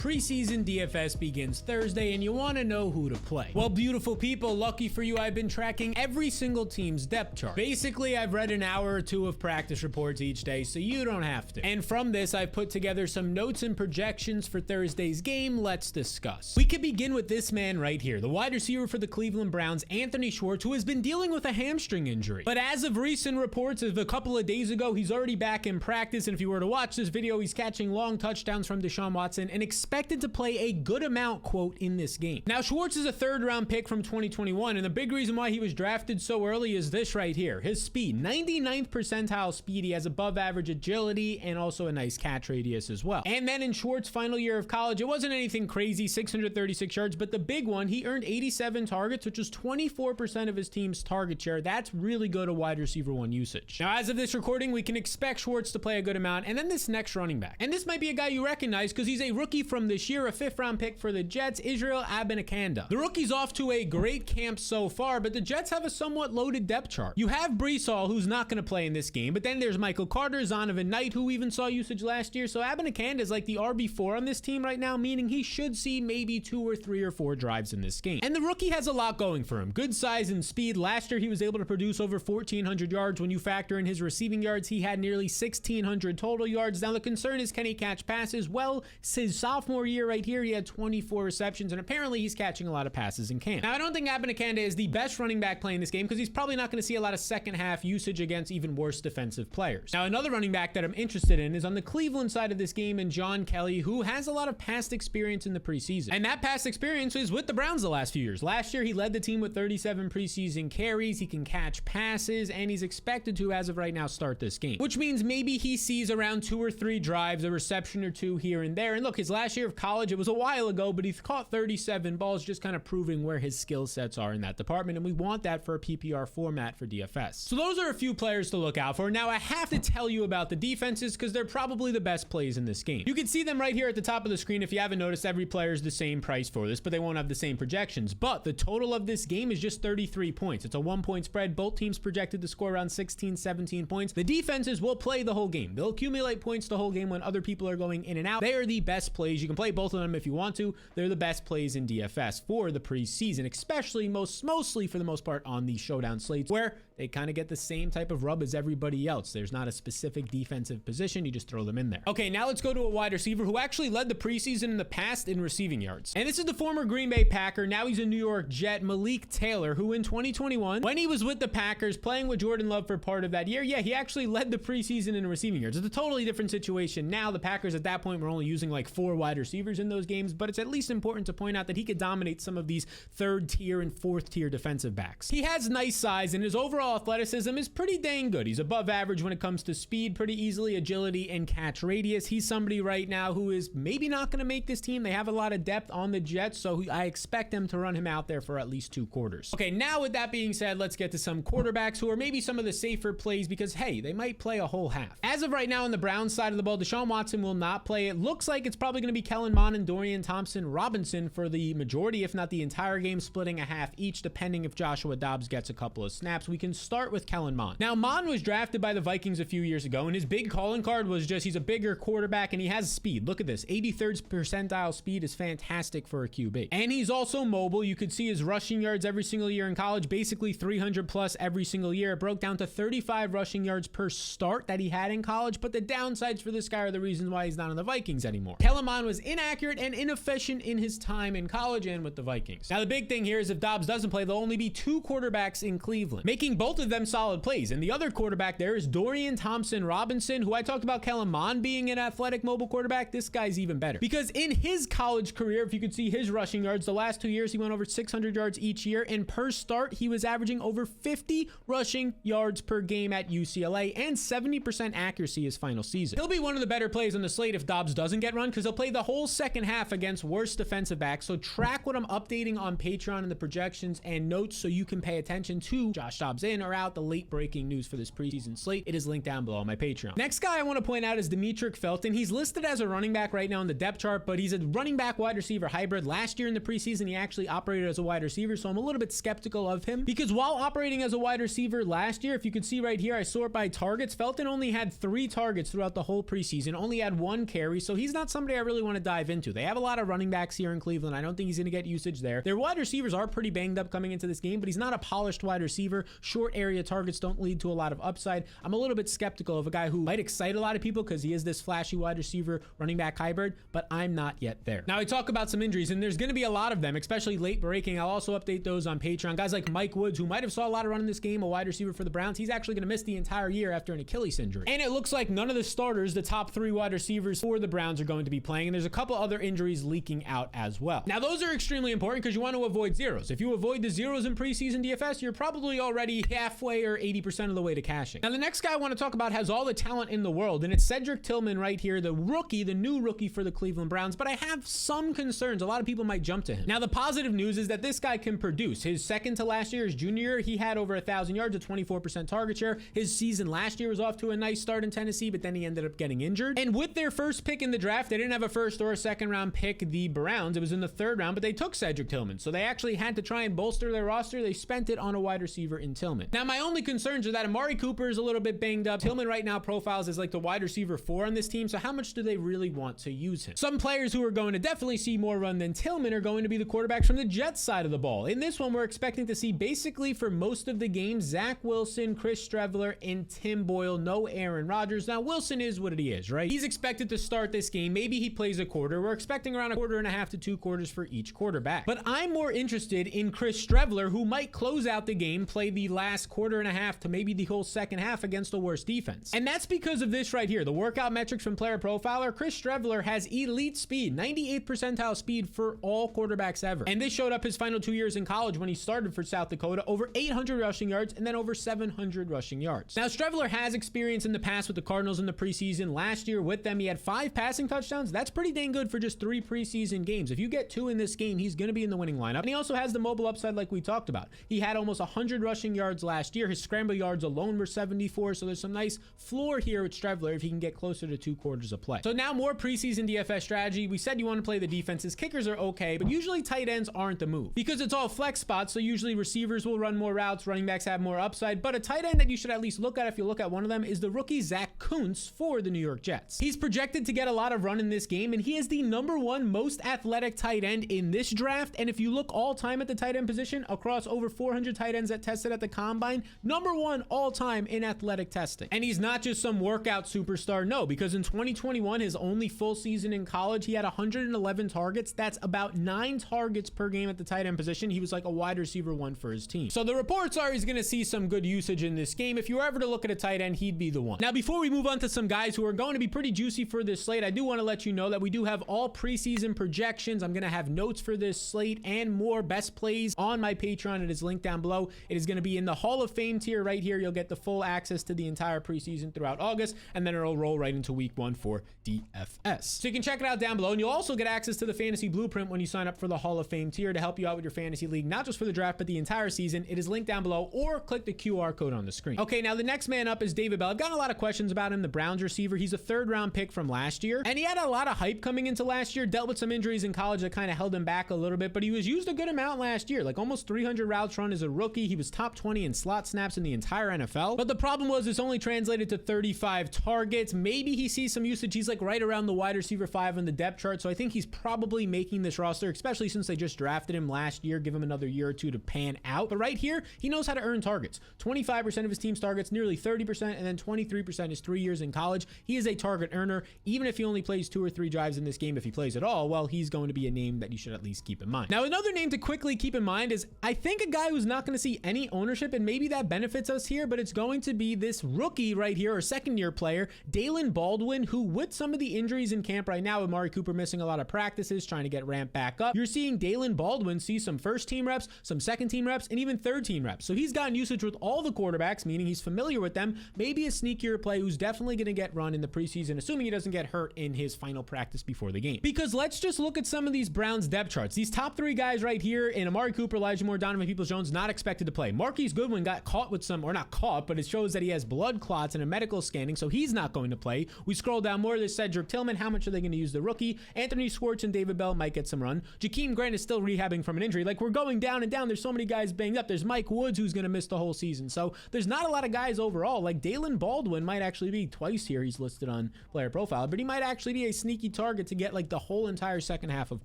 Preseason DFS begins Thursday and you want to know who to play. Well, beautiful people, lucky for you, I've been tracking every single team's depth chart. Basically, I've read an hour or two of practice reports each day, so you don't have to. And from this, I've put together some notes and projections for Thursday's game. Let's discuss. We could begin with this man right here, the wide receiver for the Cleveland Browns, Anthony Schwartz, who has been dealing with a hamstring injury. But as of recent reports of a couple of days ago, he's already back in practice, and if you were to watch this video, he's catching long touchdowns from Deshaun Watson and expected to play a good amount, quote, in this game. Now, Schwartz is a third-round pick from 2021, and the big reason why he was drafted so early is this right here, his speed. 99th percentile speed. He has above average agility and also a nice catch radius as well. And then in Schwartz's final year of college, it wasn't anything crazy, 636 yards, but the big one, he earned 87 targets, which is 24% of his team's target share. That's really good at wide receiver one usage. Now, as of this recording, we can expect Schwartz to play a good amount, and then this next running back. And this might be a guy you recognize because he's a rookie from this year, a 5th-round pick for the Jets, Israel Abanikanda. The rookie's off to a great camp so far, but the Jets have a somewhat loaded depth chart. You have Breece Hall, who's not going to play in this game, but then there's Michael Carter, Zonovan Knight, who even saw usage last year, so Abanikanda is like the RB4 on this team right now, meaning he should see maybe 2 or 3 or 4 drives in this game. And the rookie has a lot going for him. Good size and speed. Last year, he was able to produce over 1,400 yards. When you factor in his receiving yards, he had nearly 1,600 total yards. Now, the concern is, can he catch passes? Well, his sophomore year right here, he had 24 receptions, and apparently he's catching a lot of passes in camp. Now, I don't think Abanikanda is the best running back playing this game because he's probably not going to see a lot of second half usage against even worse defensive players. Now, another running back that I'm interested in is on the Cleveland side of this game, and John Kelly, who has a lot of past experience in the preseason. And that past experience is with the Browns the last few years. Last year, he led the team with 37 preseason carries. He can catch passes, and he's expected to, as of right now, start this game, which means maybe he sees around 2 or 3 drives, a reception or 2 here and there. And look, his last year of college, it was a while ago, but he's caught 37 balls, just kind of proving where his skill sets are in that department, and we want that for a PPR format for DFS. So those are a few players to look out for. Now, I have to tell you about the defenses because they're probably the best plays in this game. You can see them right here at the top of the screen. If you haven't noticed, every player is the same price for this, but they won't have the same projections. But the total of this game is just 33 points. It's a 1-point spread. Both teams projected to score around 16, 17 points. The defenses will play the whole game. They'll accumulate points the whole game when other people are going in and out. They are the best plays. You can play both of them if you want to. They're the best plays in DFS for the preseason, especially mostly for the most part on the showdown slates where they kind of get the same type of rub as everybody else. There's not a specific defensive position. You just throw them in there. Okay, now let's go to a wide receiver who actually led the preseason in the past in receiving yards. And this is the former Green Bay Packer. Now he's a New York Jet, Malik Taylor, who in 2021, when he was with the Packers playing with Jordan Love for part of that year, yeah, he actually led the preseason in receiving yards. It's a totally different situation now. The Packers at that point were only using like 4 wide receivers in those games, but it's at least important to point out that he could dominate some of these 3rd tier and 4th tier defensive backs. He has nice size and his overall athleticism is pretty dang good. He's above average when it comes to speed, pretty easily, agility, and catch radius. He's somebody right now who is maybe not going to make this team. They have a lot of depth on the Jets, so I expect them to run him out there for at least 2 quarters. Okay, now with that being said, let's get to some quarterbacks who are maybe some of the safer plays because, hey, they might play a whole half. As of right now on the Browns side of the ball, Deshaun Watson will not play. It looks like it's probably going to be Kellen Mond and Dorian Thompson-Robinson for the majority, if not the entire game, splitting a half each, depending if Joshua Dobbs gets a couple of snaps. We can start with Kellen Mond. Now, Mond was drafted by the Vikings a few years ago, and his big calling card was just he's a bigger quarterback, and he has speed. Look at this. 83rd percentile speed is fantastic for a QB. And he's also mobile. You could see his rushing yards every single year in college, basically 300 plus every single year. It broke down to 35 rushing yards per start that he had in college, but the downsides for this guy are the reasons why he's not on the Vikings anymore. Kellen Mond was inaccurate and inefficient in his time in college and with the Vikings. Now, the big thing here is if Dobbs doesn't play, there'll only be 2 quarterbacks in Cleveland, making both of them solid plays. And the other quarterback there is Dorian Thompson-Robinson, who I talked about Kellen Mond being an athletic mobile quarterback. This guy's even better because in his college career, if you could see his rushing yards, the last 2 years, he went over 600 yards each year. And per start, he was averaging over 50 rushing yards per game at UCLA and 70% accuracy his final season. He'll be one of the better plays on the slate if Dobbs doesn't get run because he'll play the whole second half against worse defensive backs. So track what I'm updating on Patreon and the projections and notes so you can pay attention to Josh Dobbs in or out the late breaking news for this preseason slate. It is linked down below on my Patreon. Next guy I want to point out is Demetric Felton. He's listed as a running back right now in the depth chart, but he's a running back wide receiver hybrid. Last year in the preseason, he actually operated as a wide receiver, so I'm a little bit skeptical of him because while operating as a wide receiver last year, if you could see right here, I sort by targets. Felton only had 3 targets throughout the whole preseason, only had 1 carry, so he's not somebody I really want to dive into. They have a lot of running backs here in Cleveland. I don't think he's going to get usage there. Their wide receivers are pretty banged up coming into this game, but he's not a polished wide receiver. Short area targets don't lead to a lot of upside. I'm a little bit skeptical of a guy who might excite a lot of people because he is this flashy wide receiver running back hybrid, but I'm not yet there. Now I talk about some injuries, and there's going to be a lot of them, especially late breaking. I'll also update those on Patreon. Guys like Mike Woods, who might have saw a lot of run in this game, a wide receiver for the Browns, he's actually going to miss the entire year after an Achilles injury. And it looks like none of the starters, the top 3 wide receivers for the Browns, are going to be playing, and there's a couple other injuries leaking out as well. Now those are extremely important because you want to avoid zeros. If you avoid the zeros in preseason DFS, you're probably already halfway or 80% of the way to cashing. Now the next guy I want to talk about has all the talent in the world, and it's Cedric Tillman right here, the rookie, the new rookie for the Cleveland Browns, but I have some concerns. A lot of people might jump to him. Now the positive news is that this guy can produce. His second to last year, his junior year, he had over 1,000 yards, a 24% target share. His season last year was off to a nice start in Tennessee, but then he ended up getting injured. And with their first pick in the draft, they didn't have a first or a second round pick, the Browns. It was in the 3rd round, but they took Cedric Tillman. So they actually had to try and bolster their roster. They spent it on a wide receiver in Tillman. Now my only concerns are that Amari Cooper is a little bit banged up. Tillman right now profiles as like the wide receiver 4 on this team. So how much do they really want to use him? Some players who are going to definitely see more run than Tillman are going to be the quarterbacks from the Jets side of the ball. In this one, we're expecting to see basically for most of the game, Zach Wilson, Chris Streveler, and Tim Boyle. No Aaron Rodgers. Now Wilson is what he is, right? He's expected to start this game. Maybe he plays a quarter. We're expecting around 1.5 to 2 quarters for each quarterback. But I'm more interested in Chris Streveler, who might close out the game, play the last 1.5 to maybe the whole second half against a worse defense. And that's because of this right here. The workout metrics from Player Profiler, Chris Streveler has elite speed, 98th percentile speed for all quarterbacks ever. And this showed up his final 2 years in college when he started for South Dakota, over 800 rushing yards and then over 700 rushing yards. Now, Streveler has experience in the past with the Cardinals in the preseason. Last year with them, he had 5 passing touchdowns. That's pretty dang good for just 3 preseason games. If you get 2 in this game, he's going to be in the winning lineup. And he also has the mobile upside like we talked about. He had almost 100 rushing yards last year. His scramble yards alone were 74, so there's some nice floor here with Streveler if he can get closer to 2 quarters of play. So now more preseason DFS strategy. We said you want to play the defenses. Kickers are okay, but usually tight ends aren't the move because it's all flex spots, so usually receivers will run more routes, running backs have more upside, but a tight end that you should at least look at if you look at one of them is the rookie Zach Kuntz for the New York Jets. He's projected to get a lot of run in this game, and he is the #1 most athletic tight end in this draft, and if you look all time at the tight end position across over 400 tight ends that tested at the combine, #1 all time in athletic testing. And he's not just some workout superstar, no, because in 2021, his only full season in college, he had 111 targets. That's about 9 targets per game at the tight end position. He was like a wide receiver 1 for his team. So the reports are he's going to see some good usage in this game. If you were ever to look at a tight end, he'd be the one. Now, before we move on to some guys who are going to be pretty juicy for this slate, I do want to let you know that we do have all preseason projections. I'm going to have notes for this slate and more best plays on my Patreon. It is linked down below. It is going to be in the Hall of Fame tier right here. You'll get the full access to the entire preseason throughout August, and then it'll roll right into week 1 for DFS. So you can check it out down below, and you'll also get access to the fantasy blueprint when you sign up for the Hall of Fame tier to help you out with your fantasy league, not just for the draft, but the entire season. It is linked down below, or click the QR code on the screen. Okay, now the next man up is David Bell. I've gotten a lot of questions about him, the Browns receiver. He's a 3rd round pick from last year, and he had a lot of hype coming into last year, dealt with some injuries in college that kind of held him back a little bit, but he was used a good amount last year, like almost 300 routes run as a rookie. He was top 20 in slot snaps in the entire NFL, but the problem was it's only translated to 35 targets. Maybe he sees some usage. He's like right around the wide receiver 5 on the depth chart, so I think he's probably making this roster, especially since they just drafted him last year. Give him another year or 2 to pan out, but right here, he knows how to earn targets. 25% of his team's targets, nearly 30%, and then 23% is 3 years in college. He is a target earner. Even if he only plays 2 or 3 drives in this game, if he plays at all, well, he's going to be a name that you should at least keep in mind. Now, another name to quickly keep in mind is, I think, a guy who's not going to see any ownership, and maybe that benefits us here, but it's going to be this rookie right here, or second-year player, Dalen Baldwin, who with some of the injuries in camp right now, with Amari Cooper missing a lot of practices, trying to get ramped back up, you're seeing Dalen Baldwin see some first-team reps, some second-team reps, and even third-team reps. So he's gotten usage with all the quarterbacks, meaning he's familiar with them. Maybe a sneakier play who's definitely going to get run in the preseason, assuming he doesn't get hurt in his final practice before the game. Because let's just look at some of these Browns depth charts. These top 3 guys right here, in Amari Cooper, Elijah Moore, Donovan Peoples-Jones, not expected to play. Marquise Goodwin got caught with some, or not caught, but it shows that he has blood clots and a medical scanning, so he's not going to play. We scroll down more, there's Cedric Tillman. How much are they going to use the rookie? Anthony Schwartz and David Bell might get some run. Jakeem Grant is still rehabbing from an injury. Like, we're going down and down. There's so many guys banged up. There's Mike Woods, who's going to miss the whole season. So there's not a lot of guys overall. Like, Dalen Baldwin might actually be twice here. He's listed on player profile, but he might actually be a sneaky target to get like the whole entire second half of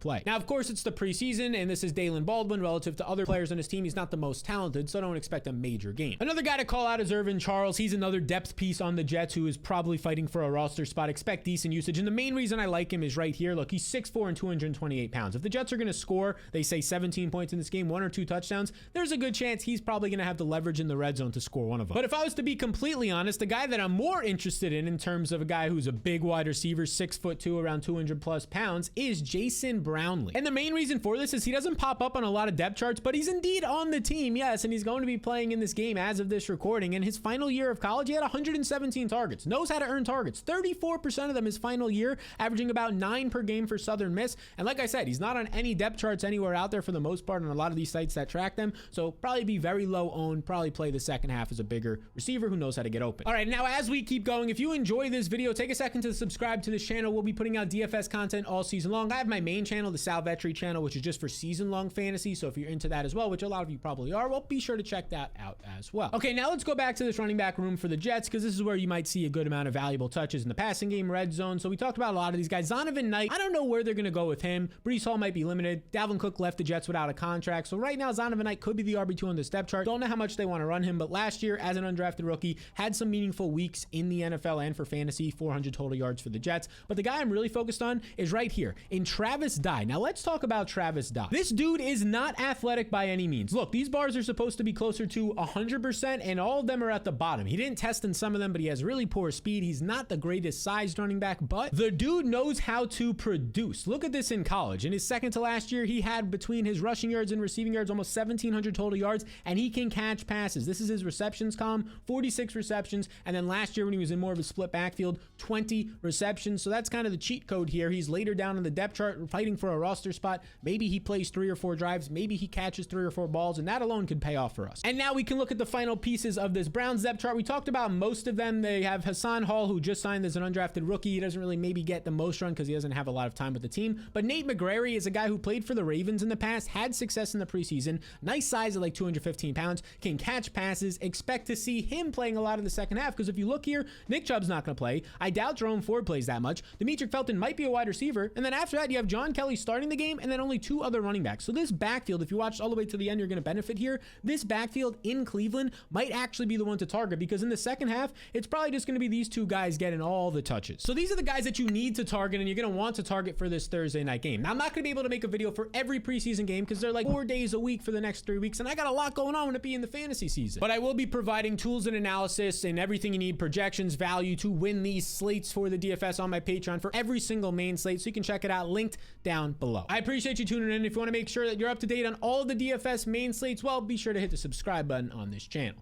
play. Now, of course, it's the preseason, and this is Dalen Baldwin relative to other players on his team. He's not the most talented, so don't expect a major game. Another guy to call out is Irvin Charles. He's another depth piece on the Jets who is probably fighting for a roster spot. Expect decent usage, and the main reason I like him is right here. Look, he's 6'4" and 228 pounds. If the Jets are going to score, they say 17 points in this game, 1 or 2 touchdowns, there's a good chance he's probably going to have the leverage in the red zone to score one of them. But if I was to be completely honest, the guy that I'm more interested in terms of a guy who's a big wide receiver, 6'2", around 200 plus pounds, is Jason Brownlee. And the main reason for this is he doesn't pop up on a lot of depth charts, but he's indeed on the team, yes, and he's going to be playing in this game as of this recording. In his final year of college, he had 117 targets, knows how to earn targets, 34% of them his final year, averaging about 9 per game for Southern Miss. And like I said, he's not on any depth charts anywhere out there for the most part on a lot of these sites that track them, so probably be very low owned, probably play the second half as a bigger receiver who knows how to get open. All right, now as we keep going, if you enjoy this video, take a second to subscribe to this channel. We'll be putting out DFS content all season long. I have my main channel, the Sal Vetri channel, which is just for season-long fantasy, so if you're into that as well, which a lot of you probably are, well, be sure to check that out as well. Okay, now let's go back to this running back room for the Jets, because this is where you might see a good amount of valuable touches in the passing game, red zone. So we talked about a lot of these guys. Zonovan Knight, I don't know where they're going to go with him. Breece Hall might be limited. Dalvin Cook left the Jets without a contract, so right now Zonovan Knight could be the RB2 on the step chart. Don't know how much they want to run him, but last year as an undrafted rookie, had some meaningful weeks in the NFL and for fantasy, 400 total yards for the Jets. But the guy I'm really focused on is right here in Travis Dye. Now let's talk about Travis Dye. This dude is not athletic by any means. Look, these bars are supposed to be closer to 100%, and all of them are at the bottom. He didn't test in some of them, but he has really poor speed. He's not the greatest sized running back, but the dude knows how to produce. Look at this in college. In his second to last year, he had between his rushing yards and receiving yards almost 1,700 total yards, and he can catch passes. This is his receptions column, 46 receptions, and then last year when he was in more of a split backfield, 20 receptions. So that's kind of the cheat code here. He's later down in the depth chart fighting for a roster spot. Maybe he plays 3 or 4 drives, maybe he catches 3 or 4 balls, and that alone could pay off for us. And now we can look at the final pieces of this Browns depth chart. We talked about most of them. They have Hassan Hall, who just signed as an undrafted rookie. He doesn't really maybe get the most run because he doesn't have a lot of time with the team, but Nate McGrary is a guy who played for the Ravens in the past, had success in the preseason, nice size at like 215 pounds, can catch passes. Expect to see him playing a lot in the second half, because if you look here, Nick Chubb's not going to play. I doubt Jerome Ford plays that much. Demetric Felton might be a wide receiver, and then after that you have John Kelly starting the game and then only 2 other running backs. So this backfield, if you watch all the way to the end, you're going to benefit here. This backfield in Cleveland might actually be the one to target, because in the second half it's probably just going to be these 2 guys getting all the touches. So these are the guys that you need to target and you're going to want to target for this Thursday night game. Now I'm not going to be able to make a video for every preseason game because they're like 4 days a week for the next 3 weeks, and I got a lot going on when it be in the fantasy season. But I will be providing tools and analysis and everything you need, projections, value to win these slates for the DFS on my Patreon for every single main slate, so you can check it out, linked down below. I appreciate you tuning in. If you want to make sure that you're up to date on all of the DFS main slates, well, be sure to hit the subscribe button on this channel.